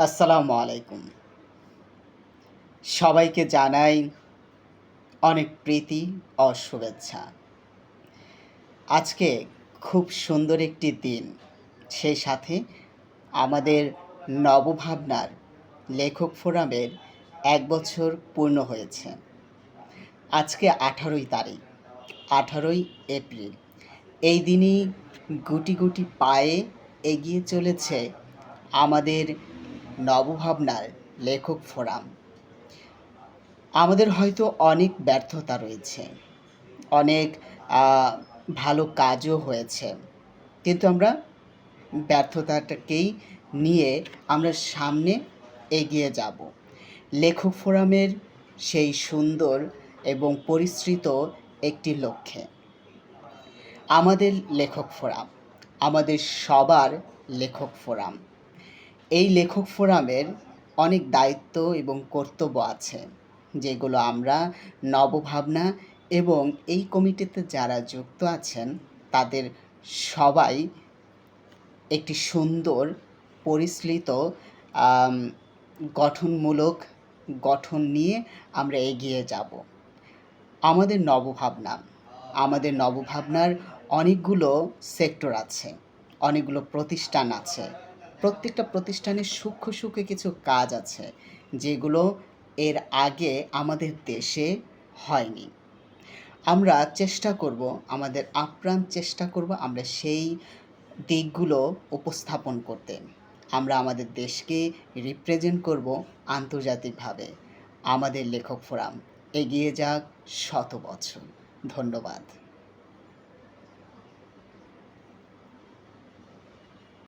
আসসালামু আলাইকুম। সবাইকে জানাই অনেক প্রীতি ও শুভেচ্ছা। আজকে খুব সুন্দর একটি দিন। সেই সাথে আমাদের নবভাবনার লেখক ফোরামের ১ বছর পূর্ণ হয়েছে। আজকে ১৮ তারিখ, ১৮ এপ্রিল। এই দিনই গুটি, গুটি পায়ে এগিয়ে চলেছে আমাদের নবভাবনার লেখক ফোরাম। আমাদের হয়তো অনেক ব্যর্থতা রয়েছে, অনেক আ ভালো কাজও হয়েছে। কিন্তু আমরা ব্যর্থতাটাকেই নিয়ে আমরা সামনে এগিয়ে যাব। লেখক ফোরামের সেই সুন্দর এবং পরিশ্রিত একটি লক্ষ্যে। আমাদের লেখক ফোরাম, আমাদের সবার লেখক ফোরাম। এই লেখক ফোরামের অনেক দায়িত্ব এবং কর্তব্য আছে, যেগুলো আমরা নবভাবনা এবং এই কমিটিতে যারা যুক্ত আছেন তাদের সবাই একটি সুন্দর পরিশীলিত আম গঠনমূলক গঠন নিয়ে আমরা এগিয়ে যাব। আমাদের নবভাবনার অনেকগুলো সেক্টর আছে, অনেকগুলো প্রতিষ্ঠান আছে। প্রত্যেকটা প্রতিষ্ঠানের সূক্ষ্ম কিছু কাজ আছে, যেগুলো এর আগে আমাদের দেশে হয়নি। আমরা চেষ্টা করব, আমাদের আপ্রাণ চেষ্টা করব আমরা সেই দিকগুলো উপস্থাপন করতে। আমরা আমাদের দেশকে রিপ্রেজেন্ট করব আন্তর্জাতিকভাবে। আমাদের লেখক ফোরাম এগিয়ে যাক শত বছর। ধন্যবাদ।